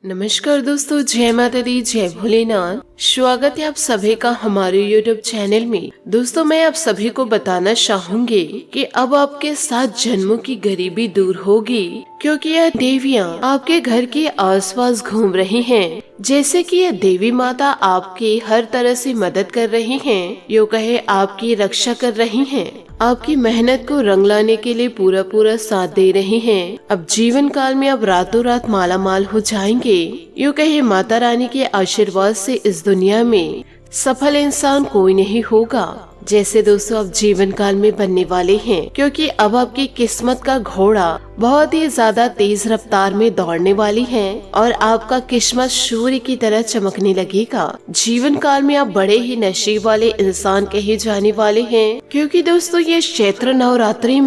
नमस्कार दोस्तों, जय माता दी, जय भोलेनाथ। स्वागत है आप सभी का हमारे YouTube चैनल में। दोस्तों, मैं आप सभी को बताना चाहूंगी कि अब आपके 7 जन्मों की गरीबी दूर होगी, क्योंकि यह देवियाँ आपके घर के आसपास घूम रही हैं। जैसे कि यह देवी माता आपकी हर तरह से मदद कर रही हैं, यूँ कहे आपकी रक्षा कर रही हैं, आपकी मेहनत को रंग लाने के लिए पूरा पूरा साथ दे रही हैं। अब जीवन काल में अब रातों रात माला माल हो जाएंगे। यूँ कहे माता रानी के आशीर्वाद से इस दुनिया में सफल इंसान कोई नहीं होगा जैसे दोस्तों अब जीवन काल में बनने वाले हैं, क्योंकि अब आपकी किस्मत का घोड़ा बहुत ही ज्यादा तेज रफ्तार में दौड़ने वाली है और आपका किस्मत सूर्य की तरह चमकने लगेगा। जीवन काल में आप बड़े ही नसीब वाले इंसान कहे जाने वाले हैं, क्योंकि दोस्तों ये क्षेत्र नवरात्रि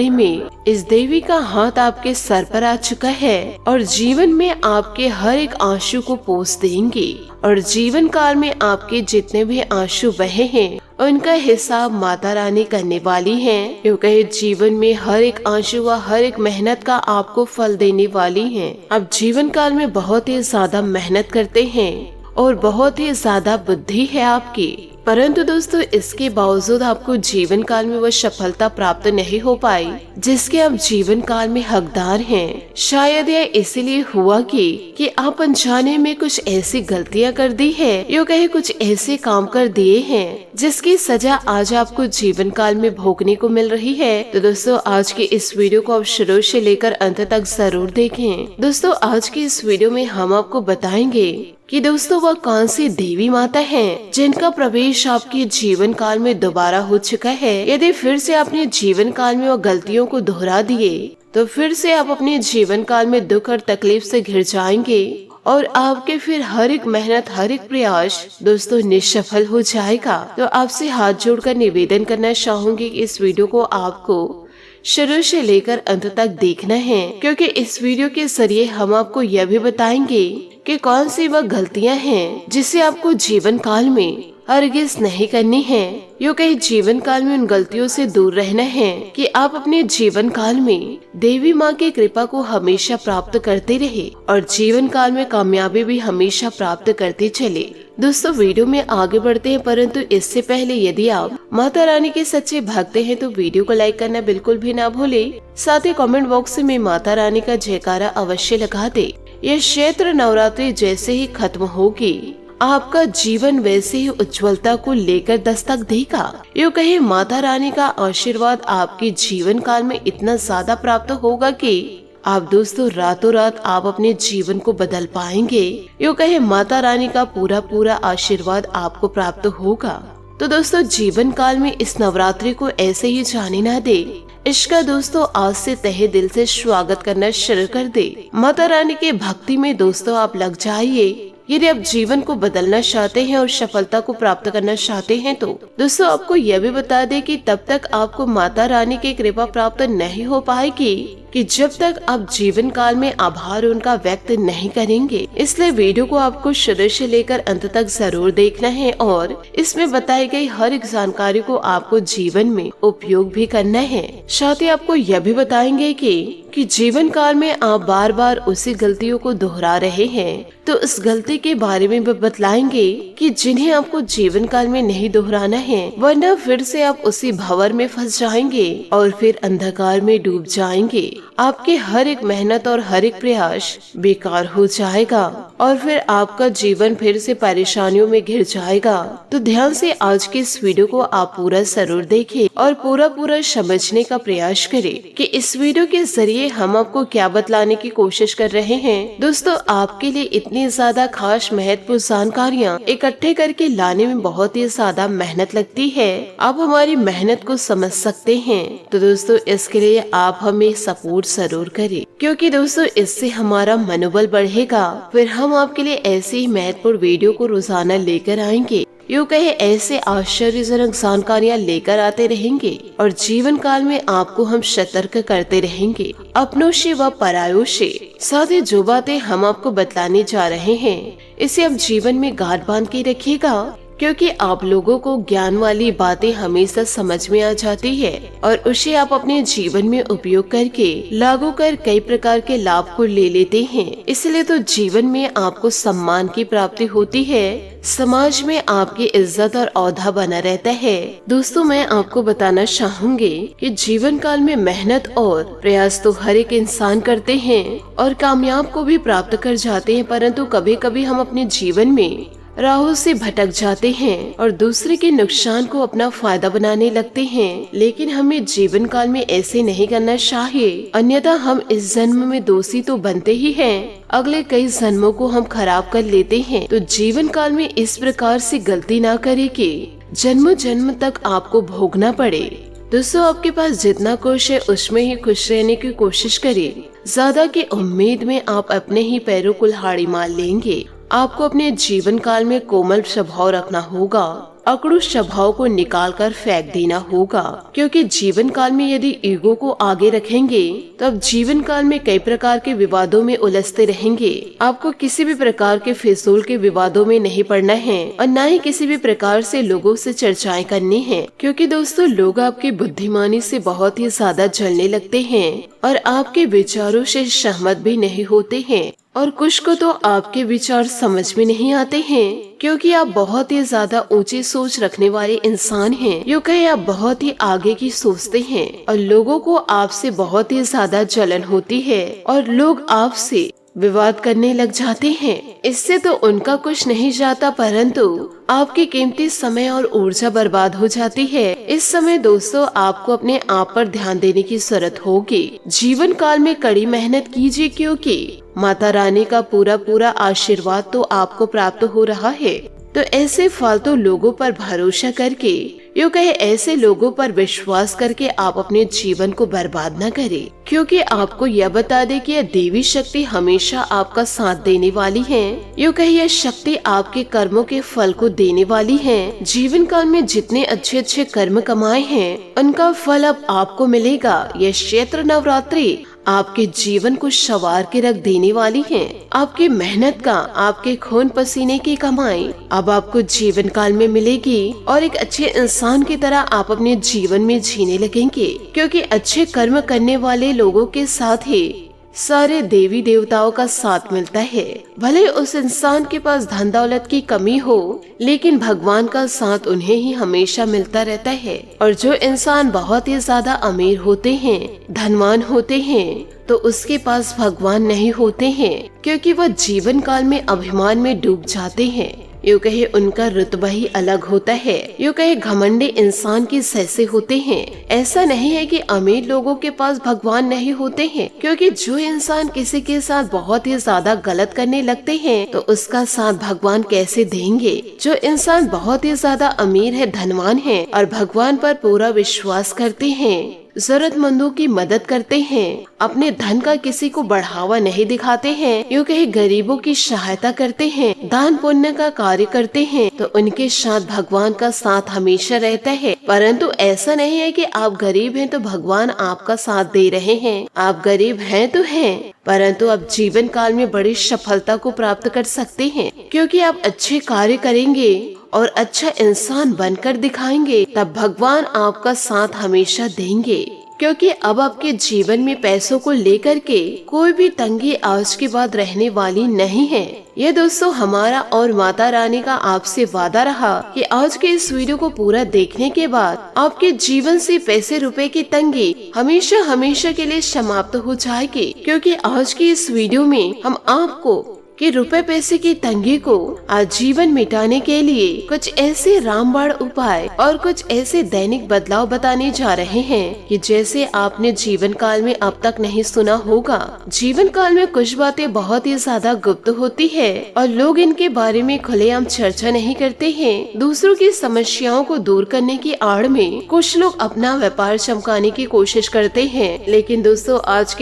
में इस देवी का हाथ आपके सर पर आ चुका है और जीवन में आपके हर एक आंसू को पोंछ देंगे और जीवन काल में आपके जितने भी आंसू बहे हैं उनका हिसाब माता रानी करने वाली हैं। यूँ कहे जीवन में हर एक आंसू व हर एक मेहनत का आपको फल देने वाली हैं। अब जीवन काल में बहुत ही ज्यादा मेहनत करते हैं और बहुत ही ज्यादा बुद्धि है आपकी, परंतु दोस्तों इसके बावजूद आपको जीवन काल में वह सफलता प्राप्त नहीं हो पाई जिसके आप जीवन काल में हकदार हैं। शायद यह इसलिए हुआ कि आप अनजाने में कुछ ऐसी गलतियां कर दी है, यूँ कहे कुछ ऐसे काम कर दिए हैं जिसकी सजा आज आपको जीवन काल में भोगने को मिल रही है। तो दोस्तों आज की इस वीडियो को आप शुरू से लेकर अंत तक जरूर देखें। दोस्तों आज की इस वीडियो में हम आपको बताएंगे कि दोस्तों वह कौन सी देवी माता हैं जिनका प्रवेश आपके जीवन काल में दोबारा हो चुका है। यदि फिर से आपने जीवन काल में वह गलतियों को दोहरा दिए तो फिर से आप अपने जीवन काल में दुख और तकलीफ से घिर जाएंगे और आपके फिर हर एक मेहनत हर एक प्रयास दोस्तों निष्सफल हो जाएगा। तो आपसे हाथ जोड़कर निवेदन करना चाहूंगी कि इस वीडियो को आपको शुरू से लेकर अंत तक देखना है, क्योंकि इस वीडियो के जरिए हम आपको यह भी बताएंगे कि कौन सी वह गलतियां हैं जिसे आपको जीवन काल में हरगिज नहीं करनी है। यूँ कहीं जीवन काल में उन गलतियों से दूर रहना है कि आप अपने जीवन काल में देवी माँ की कृपा को हमेशा प्राप्त करते रहे और जीवन काल में कामयाबी भी हमेशा प्राप्त करते चले। दोस्तों वीडियो में आगे बढ़ते हैं, परंतु इससे पहले यदि आप माता रानी के सच्चे भक्त हैं तो वीडियो को लाइक करना बिल्कुल भी ना भूले। साथ ही कमेंट बॉक्स में माता रानी का जयकारा अवश्य लगा दे। यह क्षेत्र नवरात्रि जैसे ही खत्म होगी आपका जीवन वैसे ही उज्ज्वलता को लेकर दस्तक देगा। यूँ कहे माता रानी का आशीर्वाद आपके जीवन काल में इतना ज्यादा प्राप्त होगा कि आप दोस्तों रातों रात आप अपने जीवन को बदल पाएंगे। यूँ कहे माता रानी का पूरा पूरा आशीर्वाद आपको प्राप्त होगा। तो दोस्तों जीवन काल में इस नवरात्रि को ऐसे ही जाने ना दे। इसका दोस्तों आज से तहे दिल से स्वागत करना शुरू कर दे। माता रानी के भक्ति में दोस्तों आप लग जाइए। यदि आप जीवन को बदलना चाहते हैं और सफलता को प्राप्त करना चाहते हैं तो दोस्तों आपको यह भी बता दें कि तब तक आपको माता रानी की कृपा प्राप्त नहीं हो पाएगी कि जब तक आप जीवन काल में आभार उनका व्यक्त नहीं करेंगे। इसलिए वीडियो को आपको शुरू से लेकर अंत तक जरूर देखना है और इसमें बताई गई हर एक जानकारी को आपको जीवन में उपयोग भी करना है। साथ ही आपको यह भी बताएंगे कि जीवन काल में आप बार बार उसी गलतियों को दोहरा रहे हैं, तो इस गलती के बारे में भी बतलाएंगे कि जिन्हें आपको जीवन काल में नहीं दोहराना है, वरना फिर से आप उसी भंवर में फंस जाएंगे और फिर अंधकार में डूब जाएंगे। आपके हर एक मेहनत और हर एक प्रयास बेकार हो जाएगा और फिर आपका जीवन फिर से परेशानियों में घिर जाएगा। तो ध्यान से आज की इस वीडियो को आप पूरा जरूर देखें और पूरा समझने का प्रयास करें कि इस वीडियो के जरिए हम आपको क्या बतलाने की कोशिश कर रहे हैं। दोस्तों आपके लिए इतनी ज्यादा खास महत्वपूर्ण जानकारियाँ इकट्ठे करके लाने में बहुत ही ज्यादा मेहनत लगती है। आप हमारी मेहनत को समझ सकते हैं, तो दोस्तों इसके लिए आप हमें सपोर्ट जरूर करें, क्योंकि दोस्तों इससे हमारा मनोबल बढ़ेगा। फिर हम आपके लिए ऐसी ही महत्वपूर्ण वीडियो को रोजाना लेकर आएंगे। यूँ कहे ऐसे आश्चर्यजनक जानकारियाँ लेकर आते रहेंगे और जीवन काल में आपको हम सतर्क करते रहेंगे अपनों से व परायों से। साथ ही जो बातें हम आपको बतलाने जा रहे हैं इसे आप जीवन में गांठ बांध के रखिएगा, क्योंकि आप लोगों को ज्ञान वाली बातें हमेशा समझ में आ जाती है और उसे आप अपने जीवन में उपयोग करके लागू कर कई प्रकार के लाभ को ले लेते हैं। इसलिए तो जीवन में आपको सम्मान की प्राप्ति होती है, समाज में आपकी इज्जत और औधा बना रहता है। दोस्तों, मैं आपको बताना चाहूंगी कि जीवन काल में मेहनत और प्रयास तो हर एक इंसान करते हैं और कामयाब को भी प्राप्त कर जाते हैं, परंतु कभी कभी हम अपने जीवन में राहों से भटक जाते हैं और दूसरे के नुकसान को अपना फायदा बनाने लगते हैं। लेकिन हमें जीवन काल में ऐसे नहीं करना चाहिए, अन्यथा हम इस जन्म में दोषी तो बनते ही हैं, अगले कई जन्मों को हम खराब कर लेते हैं। तो जीवन काल में इस प्रकार से गलती ना करे कि जन्म जन्म तक आपको भोगना पड़े। दोस्तों, आपके पास जितना कुछ है उसमें ही खुश रहने की कोशिश करें। ज्यादा की उम्मीद में आप अपने ही पैरों कुल्हाड़ी मार लेंगे। आपको अपने जीवन काल में कोमल स्वभाव रखना होगा, अकड़ू स्वभाव को निकाल कर फेंक देना होगा, क्योंकि जीवन काल में यदि ईगो को आगे रखेंगे तो अब जीवन काल में कई प्रकार के विवादों में उलझते रहेंगे। आपको किसी भी प्रकार के फिजूल के विवादों में नहीं पड़ना है और न ही किसी भी प्रकार से लोगों से चर्चाएं करनी है, क्योंकि दोस्तों लोग आपकी बुद्धिमानी से बहुत ही ज्यादा जलने लगते हैं और आपके विचारों से सहमत भी नहीं होते हैं और कुछ को तो आपके विचार समझ में नहीं आते हैं, क्योंकि आप बहुत ही ज्यादा ऊंची सोच रखने वाले इंसान हैं। यूँ कहे आप बहुत ही आगे की सोचते हैं और लोगों को आपसे बहुत ही ज्यादा जलन होती है और लोग आपसे विवाद करने लग जाते हैं। इससे तो उनका कुछ नहीं जाता, परंतु आपकी कीमती समय और ऊर्जा बर्बाद हो जाती है। इस समय दोस्तों आपको अपने आप पर ध्यान देने की जरूरत होगी। जीवन काल में कड़ी मेहनत कीजिए, क्योंकि माता रानी का पूरा पूरा आशीर्वाद तो आपको प्राप्त हो रहा है। तो ऐसे फालतू लोगों पर भरोसा करके, यूँ कहे ऐसे लोगों पर विश्वास करके आप अपने जीवन को बर्बाद न करें, क्योंकि आपको यह बता दे कि यह देवी शक्ति हमेशा आपका साथ देने वाली है। यूँ कहे यह शक्ति आपके कर्मों के फल को देने वाली है। जीवन काल में जितने अच्छे अच्छे कर्म कमाए हैं उनका फल अब आपको मिलेगा। यह चैत्र नवरात्रि आपके जीवन को संवार के रख देने वाली है। आपकी मेहनत का, आपके खून पसीने की कमाई अब आपको जीवन काल में मिलेगी और एक अच्छे इंसान की तरह आप अपने जीवन में जीने लगेंगे, क्योंकि अच्छे कर्म करने वाले लोगों के साथ ही सारे देवी देवताओं का साथ मिलता है। भले उस इंसान के पास धन दौलत की कमी हो, लेकिन भगवान का साथ उन्हें ही हमेशा मिलता रहता है। और जो इंसान बहुत ही ज्यादा अमीर होते हैं, धनवान होते हैं, तो उसके पास भगवान नहीं होते हैं, क्योंकि वह जीवन काल में अभिमान में डूब जाते हैं। यूँ कहे उनका रुतबा ही अलग होता है। यूँ कहे घमंडी इंसान की जैसे होते हैं। ऐसा नहीं है कि अमीर लोगों के पास भगवान नहीं होते हैं, क्योंकि जो इंसान किसी के साथ बहुत ही ज्यादा गलत करने लगते हैं तो उसका साथ भगवान कैसे देंगे। जो इंसान बहुत ही ज्यादा अमीर है, धनवान है और भगवान पर पूरा विश्वास करते हैं, जरूरतमंदों की मदद करते हैं, अपने धन का किसी को बढ़ावा नहीं दिखाते हैं, यूँ कहे गरीबों की सहायता करते हैं, दान पुण्य का कार्य करते हैं, तो उनके साथ भगवान का साथ हमेशा रहता है। परंतु ऐसा नहीं है कि आप गरीब हैं तो भगवान आपका साथ दे रहे हैं। आप गरीब हैं तो हैं, परंतु आप जीवन काल में बड़ी सफलता को प्राप्त कर सकते हैं, क्योंकि आप अच्छे कार्य करेंगे और अच्छा इंसान बनकर दिखाएंगे, तब भगवान आपका साथ हमेशा देंगे। क्योंकि अब आपके जीवन में पैसों को लेकर के कोई भी तंगी आज के बाद रहने वाली नहीं है। ये दोस्तों हमारा और माता रानी का आपसे वादा रहा कि आज के इस वीडियो को पूरा देखने के बाद आपके जीवन से पैसे रुपए की तंगी हमेशा हमेशा के लिए समाप्त हो जाएगी। क्योंकि आज की इस वीडियो में हम आपको कि रुपए पैसे की तंगी को आजीवन मिटाने के लिए कुछ ऐसे रामबाण उपाय और कुछ ऐसे दैनिक बदलाव बताने जा रहे हैं कि जैसे आपने जीवन काल में अब तक नहीं सुना होगा। जीवन काल में कुछ बातें बहुत ही ज्यादा गुप्त होती है और लोग इनके बारे में खुलेआम चर्चा नहीं करते हैं। दूसरों की समस्याओं को दूर करने की आड़ में कुछ लोग अपना व्यापार चमकाने की कोशिश करते हैं। लेकिन दोस्तों आज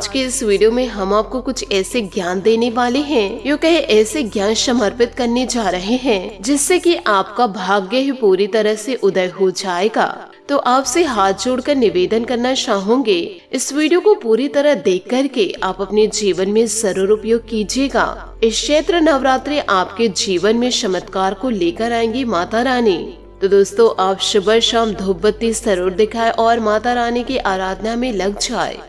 के इस वीडियो में हम आपको कुछ ऐसे ज्ञान देने वाले हैं, यूँ कहे ऐसे ज्ञान समर्पित करने जा रहे हैं जिससे कि आपका भाग्य ही पूरी तरह से उदय हो जाएगा। तो आपसे हाथ जोड़कर निवेदन करना चाहूंगे, इस वीडियो को पूरी तरह देख करके आप अपने जीवन में जरूर उपयोग कीजिएगा। इस चैत्र नवरात्रि आपके जीवन में चमत्कार को लेकर आएंगी माता रानी। तो दोस्तों, आप सुबह शाम धूप बत्ती जरूर दिखाएं और माता रानी की आराधना में लग जाए।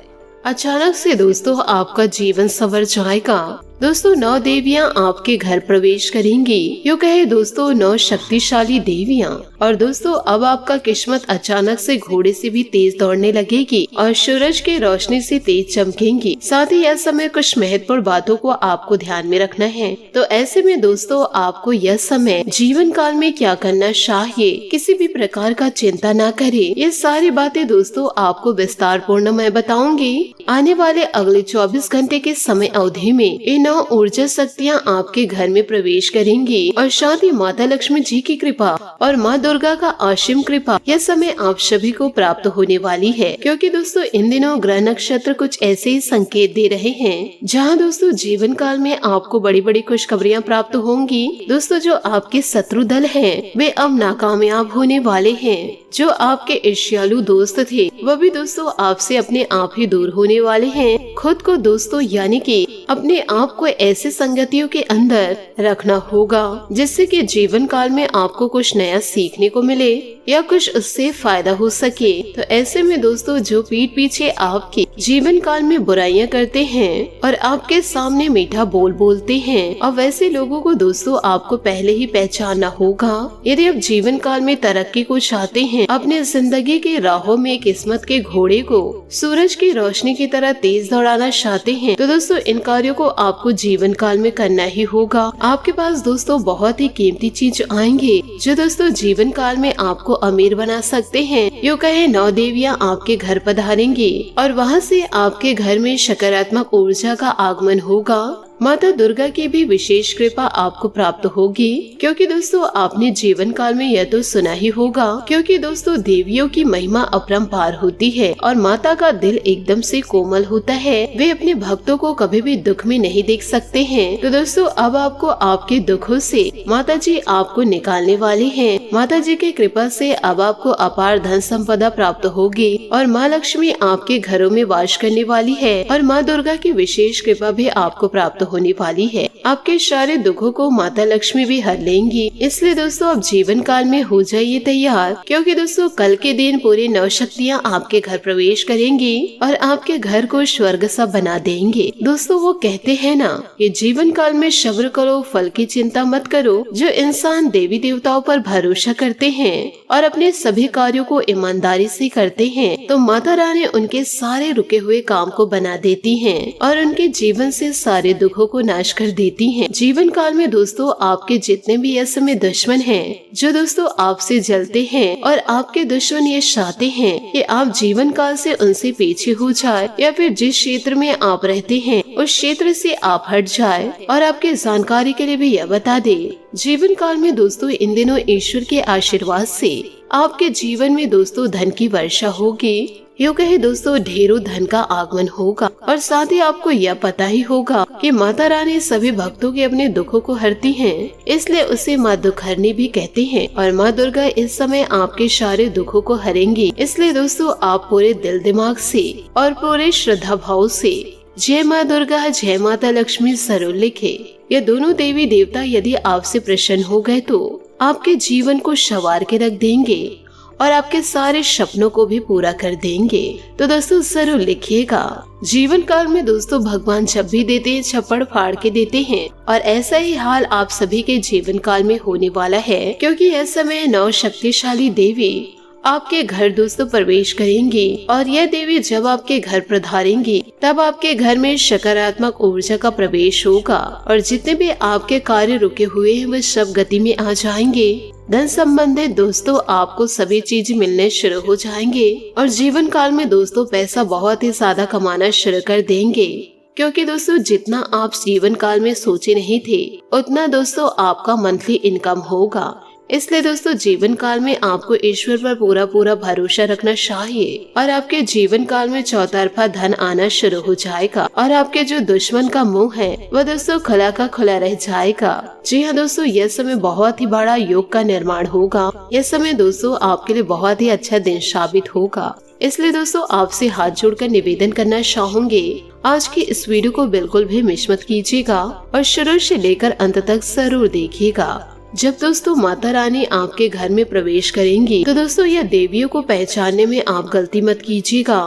अचानक से दोस्तों आपका जीवन संवर जाएगा। दोस्तों, 9 देवियां आपके घर प्रवेश करेंगी। यूँ कहे दोस्तों 9 शक्तिशाली देवियां। और दोस्तों अब आपका किस्मत अचानक से घोड़े से भी तेज दौड़ने लगेगी और सूरज की रोशनी से तेज चमकेंगी। साथ ही यह समय कुछ महत्वपूर्ण बातों को आपको ध्यान में रखना है। तो ऐसे में दोस्तों आपको यह समय जीवन काल में क्या करना चाहिए, किसी भी प्रकार का चिंता न करे। ये सारी बातें दोस्तों आपको विस्तार पूर्ण मैं बताऊंगी। आने वाले अगले 24 घंटे के समय अवधि में ये 9 ऊर्जा शक्तियाँ आपके घर में प्रवेश करेंगी और साथ ही माता लक्ष्मी जी की कृपा और माँ दुर्गा का असीम कृपा यह समय आप सभी को प्राप्त होने वाली है। क्योंकि दोस्तों इन दिनों ग्रह नक्षत्र कुछ ऐसे ही संकेत दे रहे हैं जहाँ दोस्तों जीवन काल में आपको बड़ी बड़ी खुशखबरियाँ प्राप्त होंगी। दोस्तों जो आपके शत्रु दल हैं वे अब नाकामयाब होने वाले हैं। जो आपके ईर्ष्यालु दोस्त थे वह भी दोस्तों आपसे अपने आप ही दूर होने वाले हैं। खुद को दोस्तों यानी कि अपने आप को ऐसे संगतियों के अंदर रखना होगा जिससे कि जीवन काल में आपको कुछ नया सीखने को मिले या कुछ उससे फायदा हो सके। तो ऐसे में दोस्तों जो पीठ पीछे आपके जीवन काल में बुराइयां करते हैं और आपके सामने मीठा बोल बोलते हैं, और वैसे लोगों को दोस्तों आपको पहले ही पहचानना होगा। यदि आप जीवन काल में तरक्की को चाहते हैं, अपने जिंदगी के राहों में किस्मत के घोड़े को सूरज की रोशनी की तरह तेज दौड़ाना चाहते हैं, तो दोस्तों इन कार्यों को आपको जीवन काल में करना ही होगा। आपके पास दोस्तों बहुत ही कीमती चीज आएंगे जो दोस्तों जीवन काल में आपको अमीर बना सकते हैं। यूँ कहे 9 देवियां आपके घर पधारेंगी और वहाँ से आपके घर में सकारात्मक ऊर्जा का आगमन होगा। माता दुर्गा की भी विशेष कृपा आपको प्राप्त होगी। क्योंकि दोस्तों आपने जीवन काल में यह तो सुना ही होगा, क्योंकि दोस्तों देवियों की महिमा अपरंपार होती है और माता का दिल एकदम से कोमल होता है। वे अपने भक्तों को कभी भी दुख में नहीं देख सकते हैं। तो दोस्तों अब आपको आपके दुखों से माता जी आपको निकालने वाली है। माता जी की कृपा से अब आपको अपार धन संपदा प्राप्त होगी और माँ लक्ष्मी आपके घरों में वास करने वाली है और माँ दुर्गा की विशेष कृपा भी आपको प्राप्त होने वाली है। आपके सारे दुखों को माता लक्ष्मी भी हर लेंगी। इसलिए दोस्तों अब जीवन काल में हो जाइए तैयार, क्योंकि दोस्तों कल के दिन पूरी 9 शक्तियाँ आपके घर प्रवेश करेंगी और आपके घर को स्वर्ग सा बना देंगे। दोस्तों वो कहते हैं ना कि जीवन काल में सब्र करो, फल की चिंता मत करो। जो इंसान देवी देवताओं पर भरोसा करते हैं और अपने सभी कार्यों को ईमानदारी से करते हैं, तो माता रानी उनके सारे रुके हुए काम को बना देती है और उनके जीवन से सारे दुखों को नाश कर देती हैं। जीवन काल में दोस्तों आपके जितने भी ऐसे में दुश्मन हैं, जो दोस्तों आपसे जलते हैं और आपके दुश्मन ये चाहते हैं कि आप जीवन काल से उनसे पीछे हो जाए या फिर जिस क्षेत्र में आप रहते हैं उस क्षेत्र से आप हट जाए। और आपके जानकारी के लिए भी यह बता दे, जीवन काल में दोस्तों इन दिनों ईश्वर के आशीर्वाद से आपके जीवन में दोस्तों धन की वर्षा होगी। यूँ कहे दोस्तों ढेरों धन का आगमन होगा और साथ ही आपको यह पता ही होगा कि माता रानी सभी भक्तों के अपने दुखों को हरती हैं, इसलिए उसे माँ दुखहरनी भी कहते हैं। और माँ दुर्गा इस समय आपके सारे दुखों को हरेंगी। इसलिए दोस्तों आप पूरे दिल दिमाग से और पूरे श्रद्धा भाव से जय माँ दुर्गा, जय माता लक्ष्मी जरूर लिखे। ये दोनों देवी देवता यदि आपसे प्रसन्न हो गए तो आपके जीवन को संवार के रख देंगे और आपके सारे सपनों को भी पूरा कर देंगे। तो दोस्तों जरूर लिखिएगा। जीवन काल में दोस्तों भगवान जब भी देते हैं छप्पड़ फाड़ के देते हैं और ऐसा ही हाल आप सभी के जीवन काल में होने वाला है, क्योंकि इस समय 9 शक्तिशाली देवी आपके घर दोस्तों प्रवेश करेंगी और यह देवी जब आपके घर पधारेंगी तब आपके घर में सकारात्मक ऊर्जा का प्रवेश होगा और जितने भी आपके कार्य रुके हुए हैं वे सब गति में आ जाएंगे। धन संबंधित दोस्तों आपको सभी चीज मिलने शुरू हो जाएंगे और जीवन काल में दोस्तों पैसा बहुत ही ज्यादा कमाना शुरू कर देंगे। क्योंकि दोस्तों जितना आप जीवन काल में सोचे नहीं थे उतना दोस्तों आपका मंथली इनकम होगा। इसलिए दोस्तों जीवन काल में आपको ईश्वर पर पूरा पूरा भरोसा रखना चाहिए और आपके जीवन काल में चौतरफा धन आना शुरू हो जाएगा और आपके जो दुश्मन का मुंह है वह दोस्तों खुला का खुला रह जाएगा। जी हाँ दोस्तों, यह समय बहुत ही बड़ा योग का निर्माण होगा। यह समय दोस्तों आपके लिए बहुत ही अच्छा दिन साबित होगा। इसलिए दोस्तों आपसे हाथ जोड़कर निवेदन करना चाहूंगे, आज की इस वीडियो को बिल्कुल भी मिस मत कीजिएगा और शुरू से लेकर अंत तक जरूर देखिएगा। जब दोस्तों माता रानी आपके घर में प्रवेश करेंगी तो दोस्तों यह देवियों को पहचानने में आप गलती मत कीजिएगा।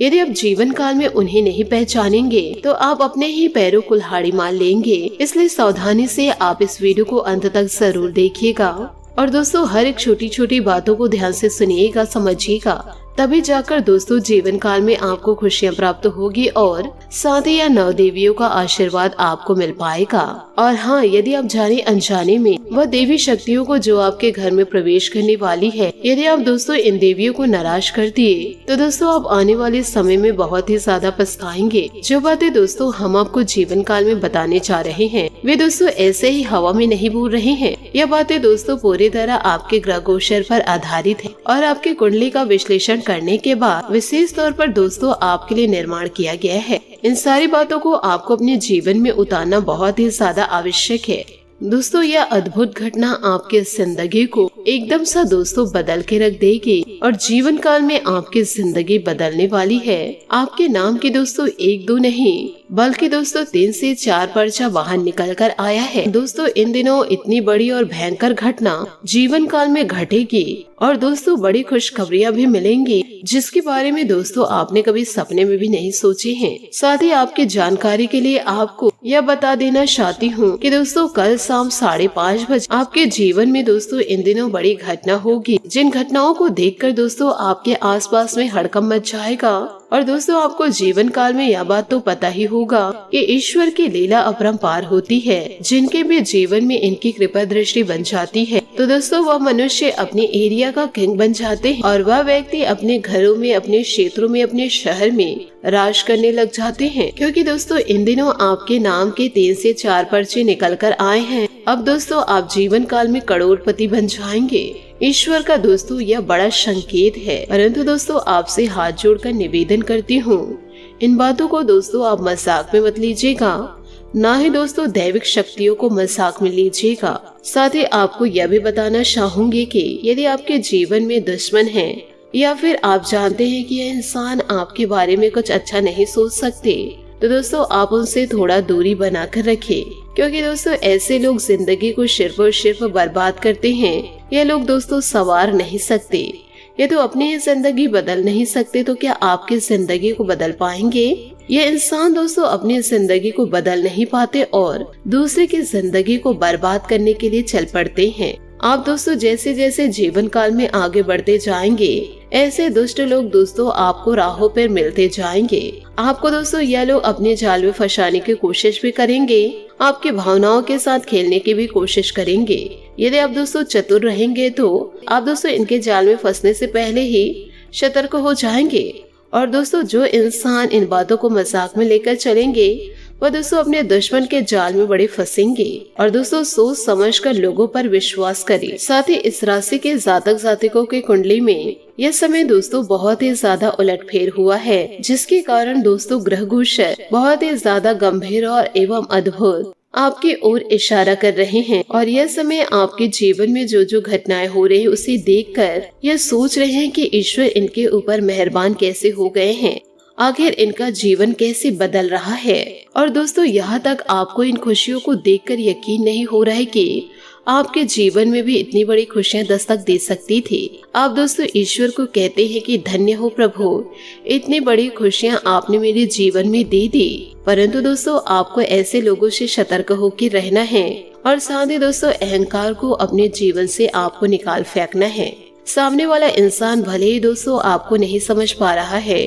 यदि आप जीवन काल में उन्हें नहीं पहचानेंगे तो आप अपने ही पैरों कुल्हाड़ी मार लेंगे। इसलिए सावधानी से आप इस वीडियो को अंत तक जरूर देखिएगा और दोस्तों हर एक छोटी छोटी बातों को ध्यान से सुनिएगा, समझिएगा, तभी जाकर दोस्तों जीवन काल में आपको खुशियां प्राप्त होगी और साथ ही यह नौ देवियों का आशीर्वाद आपको मिल पाएगा। और हाँ, यदि आप जाने अनजाने में वह देवी शक्तियों को जो आपके घर में प्रवेश करने वाली है, यदि आप दोस्तों इन देवियों को नाराज कर दिए तो दोस्तों आप आने वाले समय में बहुत ही ज्यादा पछताएंगे। जो बातें दोस्तों हम आपको जीवन काल में बताने जा रहे हैं वे दोस्तों ऐसे ही हवा में नहीं बोल रहे हैं। यह बातें दोस्तों पूरी तरह आपके ग्रह गोचर पर आधारित है और आपकी कुंडली का विश्लेषण करने के बाद विशेष तौर पर दोस्तों आपके लिए निर्माण किया गया है। इन सारी बातों को आपको अपने जीवन में उतारना बहुत ही ज्यादा आवश्यक है। दोस्तों यह अद्भुत घटना आपके जिंदगी को एकदम सा दोस्तों बदल के रख देगी और जीवन काल में आपकी जिंदगी बदलने वाली है। आपके नाम के दोस्तों 1-2 नहीं बल्कि दोस्तों 3 से 4 पर्चा बाहर निकल कर आया है। दोस्तों इन दिनों इतनी बड़ी और भयंकर घटना जीवन काल में घटेगी और दोस्तों बड़ी खुशखबरियां भी मिलेंगी जिसके बारे में दोस्तों आपने कभी सपने में भी नहीं सोचे हैं। साथ ही आपकी जानकारी के लिए आपको यह बता देना चाहती हूँ कि दोस्तों कल शाम 5:30 बजे आपके जीवन में दोस्तों इन दिनों बड़ी घटना होगी, जिन घटनाओं को देखकर दोस्तों आपके आसपास में हड़कंप मच जाएगा। और दोस्तों आपको जीवन काल में यह बात तो पता ही होगा कि ईश्वर की लीला अपरंपार होती है, जिनके भी जीवन में इनकी कृपा दृष्टि बन जाती है तो दोस्तों वह मनुष्य अपने एरिया का किंग बन जाते हैं और वह व्यक्ति अपने घरों में, अपने क्षेत्रों में, अपने शहर में राज करने लग जाते हैं। क्योंकि दोस्तों इन दिनों आपके नाम के 3 से 4 पर्चे निकल कर आए हैं। अब दोस्तों आप जीवन काल में करोड़पति बन जाएंगे। ईश्वर का दोस्तों यह बड़ा संकेत है, परंतु दोस्तों आपसे हाथ जोड़कर निवेदन करती हूँ, इन बातों को दोस्तों आप मजाक में मत लीजिएगा, ना ही दोस्तों दैविक शक्तियों को मजाक में लीजिएगा। साथ ही आपको यह भी बताना चाहूंगी कि यदि आपके जीवन में दुश्मन है या फिर आप जानते हैं कि यह इंसान आपके बारे में कुछ अच्छा नहीं सोच सकते तो दोस्तों आप उनसे थोड़ा दूरी बनाकर रखें। क्योंकि दोस्तों ऐसे लोग जिंदगी को सिर्फ और सिर्फ बर्बाद करते हैं। ये लोग दोस्तों सवार नहीं सकते। ये तो अपनी ही जिंदगी बदल नहीं सकते तो क्या आपकी जिंदगी को बदल पाएंगे? ये इंसान दोस्तों अपनी जिंदगी को बदल नहीं पाते और दूसरे की जिंदगी को बर्बाद करने के लिए चल पड़ते हैं। आप दोस्तों जैसे जैसे जीवन काल में आगे बढ़ते जाएंगे ऐसे दुष्ट लोग दोस्तों आपको राहों पर मिलते जाएंगे। आपको दोस्तों यह लोग अपने जाल में फंसाने की कोशिश भी करेंगे, आपकी भावनाओं के साथ खेलने की भी कोशिश करेंगे। यदि आप दोस्तों चतुर रहेंगे तो आप दोस्तों इनके जाल में फंसने से पहले ही सतर्क हो जाएंगे। और दोस्तों जो इंसान इन बातों को मजाक में लेकर चलेंगे वह दोस्तों अपने दुश्मन के जाल में बड़े फंसेंगे। और दोस्तों सोच समझकर लोगों पर विश्वास करें। साथ ही इस राशि के जातक जातिकों की कुंडली में यह समय दोस्तों बहुत ही ज्यादा उलटफेर हुआ है, जिसके कारण दोस्तों ग्रह गोचर बहुत ही ज्यादा गंभीर और एवं अद्भुत आपकी ओर इशारा कर रहे हैं। और यह समय आपके जीवन में जो जो घटनाएं हो रही है उसे देखकर यह सोच रहे हैं कि ईश्वर इनके ऊपर मेहरबान कैसे हो गए हैं, आखिर इनका जीवन कैसे बदल रहा है। और दोस्तों यहाँ तक आपको इन खुशियों को देखकर यकीन नहीं हो रहा है कि आपके जीवन में भी इतनी बड़ी खुशियां दस्तक दे सकती थी। आप दोस्तों ईश्वर को कहते हैं कि धन्य हो प्रभु, इतनी बड़ी खुशियां आपने मेरे जीवन में दे दी। परंतु दोस्तों आपको ऐसे लोगों से सतर्क होकर रहना है और साथ ही दोस्तों अहंकार को अपने जीवन से आपको निकाल फेंकना है। सामने वाला इंसान भले ही दोस्तों आपको नहीं समझ पा रहा है,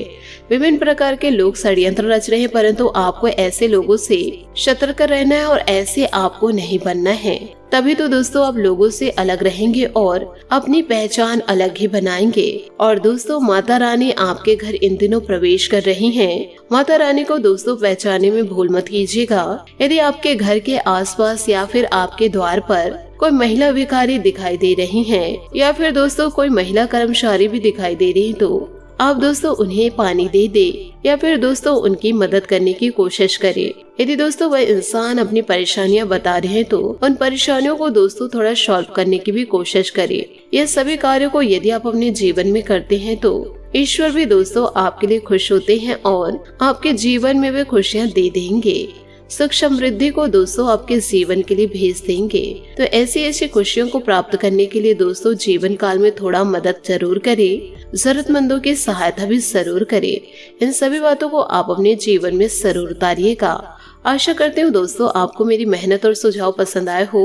विभिन्न प्रकार के लोग षड्यंत्र रच रहे हैं, परंतु आपको ऐसे लोगों से सतर्क रहना है और ऐसे आपको नहीं बनना है। तभी तो दोस्तों आप लोगों से अलग रहेंगे और अपनी पहचान अलग ही बनाएंगे। और दोस्तों माता रानी आपके घर इन दिनों प्रवेश कर रही हैं। माता रानी को दोस्तों पहचानने में भूल मत कीजिएगा। यदि आपके घर के आसपास या फिर आपके द्वार पर कोई महिला भिखारी दिखाई दे रही हैं या फिर दोस्तों कोई महिला कर्मचारी भी दिखाई दे रही, तो आप दोस्तों उन्हें पानी दे दे या फिर दोस्तों उनकी मदद करने की कोशिश करें। यदि दोस्तों वह इंसान अपनी परेशानियां बता रहे हैं तो उन परेशानियों को दोस्तों थोड़ा सॉल्व करने की भी कोशिश करें। यह सभी कार्यों को यदि आप अपने जीवन में करते हैं तो ईश्वर भी दोस्तों आपके लिए खुश होते हैं और आपके जीवन में वे खुशियाँ दे देंगे। सुख समृद्धि को दोस्तों आपके जीवन के लिए भेज देंगे। तो ऐसी खुशियों को प्राप्त करने के लिए दोस्तों जीवन काल में थोड़ा मदद जरूर करें, जरूरतमंदों की सहायता भी जरूर करें। इन सभी बातों को आप अपने जीवन में जरूर उतारिएगा। आशा करते हूँ दोस्तों आपको मेरी मेहनत और सुझाव पसंद आए हो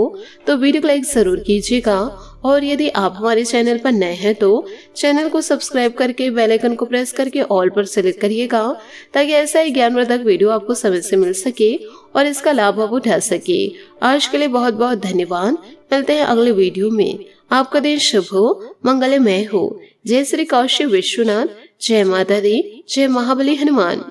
तो वीडियो को लाइक जरूर कीजिएगा और यदि आप हमारे चैनल पर नए हैं तो चैनल को सब्सक्राइब करके बेल आइकन को प्रेस करके ऑल पर सेलेक्ट करिएगा ताकि ऐसा ही ज्ञानवर्धक वीडियो आपको समय से मिल सके और इसका लाभ आप उठा सके। आज के लिए बहुत बहुत धन्यवाद। मिलते हैं अगले वीडियो में। आपका दिन शुभ हो, मंगलमय हो। जय श्री काशी विश्वनाथ, जय माता दी, जय महाबली हनुमान।